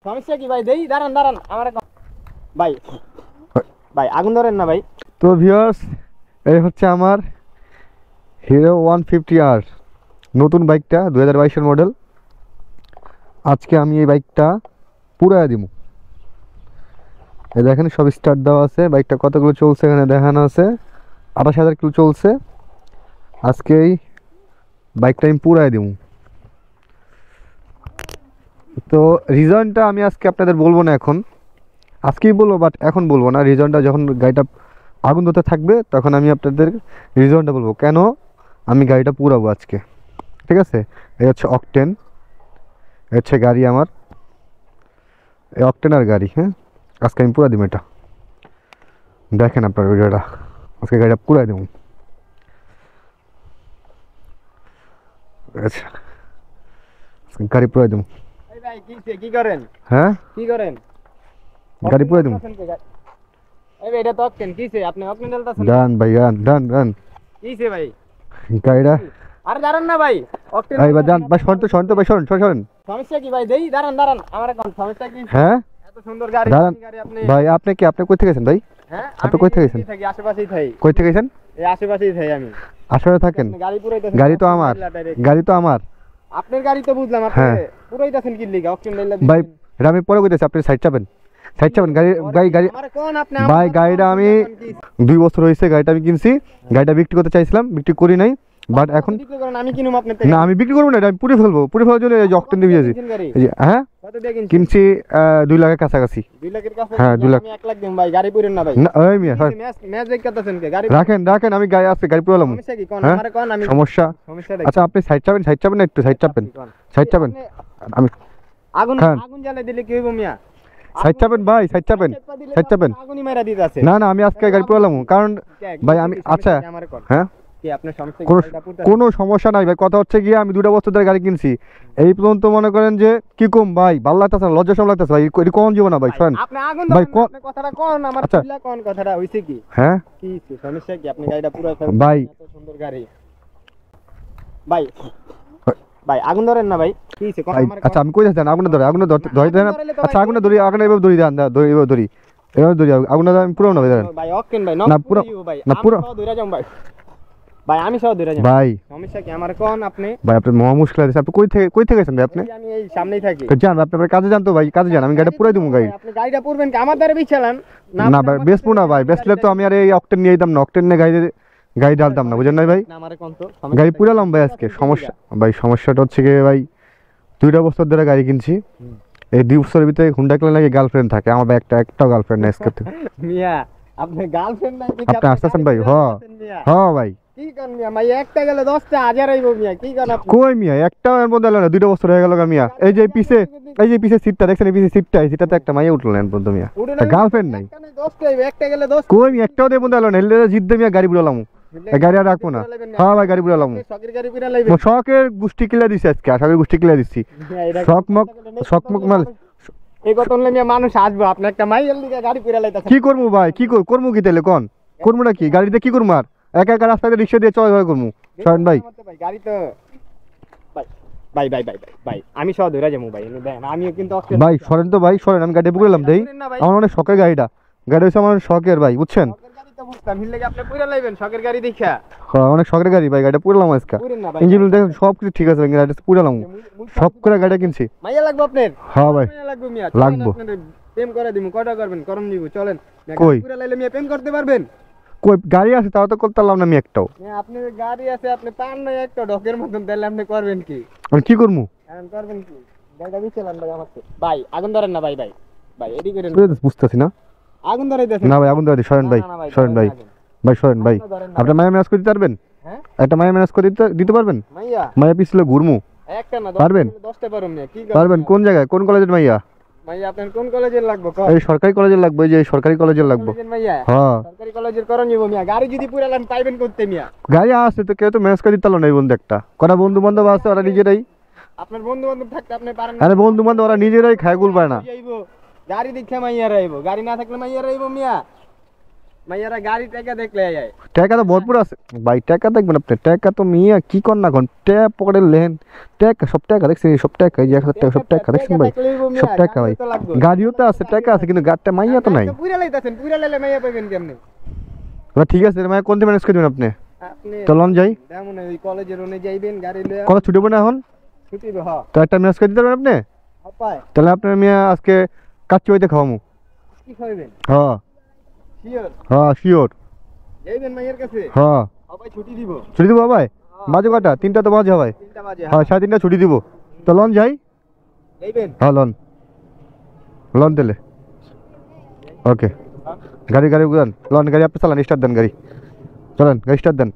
সমস্যা কি ভাই? দেই দাঁড়ান দাঁড়ান আমার ভাই ভাই আগুন ধরেন না ভাই। তো ভিউয়ার্স, এই হচ্ছে আমার হিরো 150R নতুন বাইকটা, 2022-এর মডেল। আজকে আমি এই বাইকটা পুরাই দিব। এই দেখেন সব স্টার্ট দেওয়া আছে, বাইকটা কতগুলো চলছে এখানে দেখানো আছে, 28,000 কিলো চলছে। আজকে এই বাইকটা আমি পুরাই দিব। তো রিজনটা আমি আজকে আপনাদের বলবো না, এখন আজকেই বলবো, বাট এখন বলবো না। রিজনটা যখন গাড়িটা আগুন ধরতে থাকবে তখন আমি আপনাদের রিজনটা বলবো কেন আমি গাড়িটা পুরাবো আজকে, ঠিক আছে? এই হচ্ছে অকটেন, এই হচ্ছে গাড়ি আমার, এই অকটেনার গাড়ি। হ্যাঁ, আজকে আমি পুরা দিব এটা, দেখেন আপনার ভিডিওটা। আজকে গাড়িটা পুরাই দেবো। আচ্ছা, গাড়ি পুরাই দেবো। ভাই কি করেন? হ্যাঁ, কি করেন? গাড়ি পুরাই দেবো। এই ভাই এটা তো অকটেন কিছে? আপনি অকটেন ঢালতাছেন? ডান ভাই, ডান ডান ডান। কিছে ভাই গাড়িটা আরে দাঁড়ান না ভাই। অকটেন এই ভাই ডান ভাই, শোন তো ভাই, শোন। সমস্যা কি ভাই? দেই দাঁড়ান দাঁড়ান আমার কোন সমস্যা কি? হ্যাঁ, এত সুন্দর গাড়ি দাঁড়ান আপনি। ভাই, আপনি কই থেকে গেছেন ভাই? হ্যাঁ, আপনি কই থেকে গেছেন? থাকি আশেপাশেই থাকি। কই থেকে গেছেন? এই আশেপাশেই থাকি আমি। আসলে থাকেন? গাড়ি পুরাইতেছেন? গাড়ি তো আমার, গাড়ি তো আমার। আপনার গাড়ি তো বুঝলাম, আপনি হ্যাঁ। পুরাইতেছেন কি লিগা? অকটেন লাইলা ভাই এটা আমি পরে কইতেছি, আপনি সাইড চাপেন গাড়ি। আমারে কোন আপনি? ভাই গাড়িটা আমি 2 বছর হয়েছে গাড়িটা আমি কিনছি। গাড়িটা বিক্রি করতে চাইছিলাম, বিক্রি করি নাই, বাট এখন বিক্রি করেন, আমি কিনুম আপনার থেকে। না, আমি বিক্রি করবো না, এটা আমি পুড়ে ফেলার জন্য এই যে অকটেন দিয়ে দিয়েছি। এই যে হ্যাঁ, কত দিয়ে কিনছেন? কিনছি 2 লাখের কাছাকাছি। 2 লাখের কাছে? হ্যাঁ, 2 লাখ। আমি 1 লাখ দিম ভাই, গাড়ি পুরেন না ভাই। না ওই মিয়া, হ্যাঁ ম্যাচ দেখাতেছেন কে? গাড়ি রাখেন, আমি গাড়ি আছে, গাড়ি পুরালাম। সমস্যা কি কোন? হ্যাঁ? আমারে কোন আমি সমস্যাটা আচ্ছা, আপনি সাইড চাপেন না, একটু সাইড চাপেন। আমি আগুন খান। আগুন জ্বালাই দিলে কি হইব মিয়া? সাইড চাপেন ভাই, সাইড চাপেন। আগুনই মারা দিতাছে। না আমি আজকে গাড়ি পুরালাম, কারণ ভাই আমি আচ্ছা আমারে কোন হ্যাঁ, কি আপনার সমস্যা কি? কোনো গাড়িটা পুরতাছে? কোনো সমস্যা নাই ভাই। কথা হচ্ছে গিয়ে আমি 2টা বছর ধরে গাড়ি কিনছি, এই পর্যন্ত মনে করেন যে কি কম ভাই, ভালো লাগতেছে না, লজ্জা সব লাগতেছে ভাই। এটি কোন জীবন না ভাই, শোনেন আপনি আগুন ভাই, ধরেন, আপনি কথাটা কোন আমার আচ্ছা। তুইলা কোন কথাটা হইছে কি? হ্যাঁ কি সমস্যা কি? আপনি গাড়িটা পুরাই ফেলছেন, ভাই। এত সুন্দর গাড়ি ভাই। ভাই আগুন ধরেন না ভাই। কি হইছে কোন ভাই, আমার? আচ্ছা আমি কই যাচ্ছেন? আগুনে ধরে দেন। আচ্ছা আগুনে ধরি এভাবে ধরি দেন, এভাবে ধরি আগুনে আমি পুরো না ভাই, ধরেন ভাই অকেন ভাই, না পুরো, ভাই না পুরো আমি সহ ধরে যাম ভাই। ভাই আমি সহ ধরে যাম ভাই। সমস্যা কি? আমার কোন আপনি? ভাই আপনার মহা মুশকিল আছে। আপনি কই থেকে গেছেন ভাই? আপনি আমি এই সামনেই থাকি। তো যান, আপনি আপনার কাজে যান তো ভাই, কাজে যান, আমি গাড়িটা পুরাই দেবো গাড়ি। আপনি গাড়িটা পুরবেন কি? আমার দ্বারা বিছালান না ভাই, বেচবো না ভাই, বেচলে তো আমি আর এই অকটেন নিয়ে যেতাম না, অকটেন নিয়ে গাড়ি ঢালতাম না, বুঝেন নাই ভাই? না আমারে কোন তো গাড়ি পুরালাম ভাই আজকে। সমস্যাটা হচ্ছে কি ভাই, 2টা বছর ধরে গাড়ি কিনছি, এই 2 বছরের ভিতরে হুন্ডা ক্লাস লাগে গার্লফ্রেন্ড থাকে আমার ভাই, একটাও গার্লফ্রেন্ড নাই আজকে। মিয়া আপনি গার্লফ্রেন্ড নাই কি? আপনি আসতেছেন ভাই? হ্যাঁ ভাই। কি কোন মিয়া? ভাই একটা গেলে 10টা হাজার আইবো মিয়া, কি কোন আপনি? কই মিয়া, একটাও এর মধ্যে এলো না, 2টা বছর হয়ে গেল মিয়া। এই যে পিছে সিটটা দেখছেন, এই পিছে সিটটা, এই সিটটাতে একটা মাইয়া উঠলো না এর মধ্যে মিয়া, গার্লফ্রেন্ড নাই। 10টা আইবো, একটা গেলে 10। কই মিয়া, একটাও এর মধ্যে এলো না, এলে জিদ্দে মিয়া গাড়ি বুড়ালাম, গাড়ি আর রাখবো না। হ্যাঁ ভাই, গাড়ি বুড়ালাম। শখের গাড়ি পুরা লাইবেন? শখের গোষ্ঠী কিলা দিছি আজকে, শখের গোষ্ঠী কিলা দিচ্ছি। শখমক মাল এই কত মিয়া মানুষ আসবে, আপনি একটা মাইয়ের লিগে গাড়ি পুরা লাইতাছেন। কি করবো ভাই? করবো কি তাহলে কোন? করবো নাকি গাড়িতে? কি করবো আর একা রাস্তাতে রিক্সা দিয়ে চল করবো? শোনেন ভাই, গাড়ি তো ভাই ভাই ভাই ভাই ভাই আমি সহ ধরে যাবো ভাই। আমিও কিন্তু ভাই সরেন তো ভাই, সরেন, আমি গাড়ি পুরালাম দেই। আমার অনেক শখের গাড়ি হচ্ছে আমার শখের ভাই, বুঝছেন? শখের গাড়ি দেখা অনেক শখের গাড়ি ভাই, গাড়িটা পুরালাম আজকে। ইঞ্জিন দেখেন সব কিছু ঠিক আছে, গাড়িটা পুরালাম, শখ করে গাড়িটা কিনছি। মাইয়া লাগবে আপনার? হ্যাঁ ভাই লাগবে মিয়া, লাগবো। প্রেম করে দিমু, কয়টা করবেন? করম দিব, চলেন। কই পুরা লাইলে মিয়া প্রেম করতে পারবেন? কই গাড়ি আছে তাও তো করতে পারলাম না আমি একটাও। আপনার গাড়ি আছে, আপনি পান না একটা ডকের মতন, তাহলে আপনি করবেন কি? আমি কি করবো? করবেন কি? গাড়িটা বিছালান ভাই আমার। ভাই আগুন ধরেন না ভাই, ভাই ভাই এডি করেন। বুঝতেছি না। আগুন ধরাইতেছেন না ভাই, আগুন ধরে সরেন ভাই, সরেন ভাই, সরেন ভাই। আপনি মায়া ম্যানেজ করে দিতে পারবেন? হ্যাঁ, একটা মায়া ম্যানেজ করে দিতে পারবেন? মায়া পিছলে ঘুরমু একটা না পারবেন? 10টা পারুম না, কি পারবেন? কোন জায়গায়, কোন কলেজের মাইয়া? মাইয়া আপনার কোন কলেজের লাগবে? এই সরকারি কলেজের লাগবে, এই যে সরকারি কলেজের লাগবে। মাইয়া হ্যাঁ, সরকারি কলেজের করণ নিব মিয়া। গাড়ি যদি পুরালান পাইবেন করতে মিয়া? গাড়ি আছে তো, কেউ তো ম্যানেজ করে দিতে পারলো না। এই বন্ধু একটা কটা বন্ধু বান্ধব আছে, ওরা নিজেরাই। আপনার বন্ধু বান্ধব থাকতে আপনি পারেন না? আরে বন্ধু বান্ধব ওরা নিজেরাই খায় গুল পায় না। গাড়ি দেখে মাইয়া রাইবো, গাড়ি না থাকলে মাইয়া রাইবো মিয়া। মাইয়ারা গাড়ি টাকা দেখলে যায় টাকা তো ভরপুর আছে ভাই, টাকা দেখবেন আপনি, টাকা তো মিয়া কি কর না কোন ট্যাপ পকেটে লেন, টাকা সব টাকা দেখছেন, সব টাকা এই যে 1000 টাকা সব টাকা দেখছেন ভাই, সব টাকা ভাই, গাড়িও তো আছে, টাকা আছে, কিন্তু গাড়িটা মাইয়া তো নাই। পুরা লাইতাছেন, পুরা লাইলে মাইয়া পাবেন কেমনে? ঠিক আছে মাইয়া কোনটা ম্যানেজ করবেন আপনি? আপনি তো লন যাই, যেমন ওই কলেজের ওনে যাইবেন গাড়ি লয়ে, কত ছুটে না এখন, ছুটি হ তো একটা ম্যানেজ করে দিতে পারবেন আপনি? পায় তাহলে আপনার মিয়া আজকে কাচ্চি হইতে খাওয়ামু। কি খাইবেন? হ্যাঁ শিওর হ্যাঁ শিওর। যাইবেন মাইয়ার কাছে? হ্যাঁ সবাই ছুটি দিব। ছুটি দিব ভাই, বাজে কটা? 3টা তো বাজে ভাই। 3টা বাজে। হ্যাঁ 3:30 ছুটি দিব। তো লন যাই। যাইবেন? হ্যাঁ লন, লন দিলে ওকে। গাড়ি গাড়ি উড়ান, লন গাড়ি আপনি চালান, স্টার্ট দেন গাড়ি, চলেন গাড়ি স্টার্ট দেন।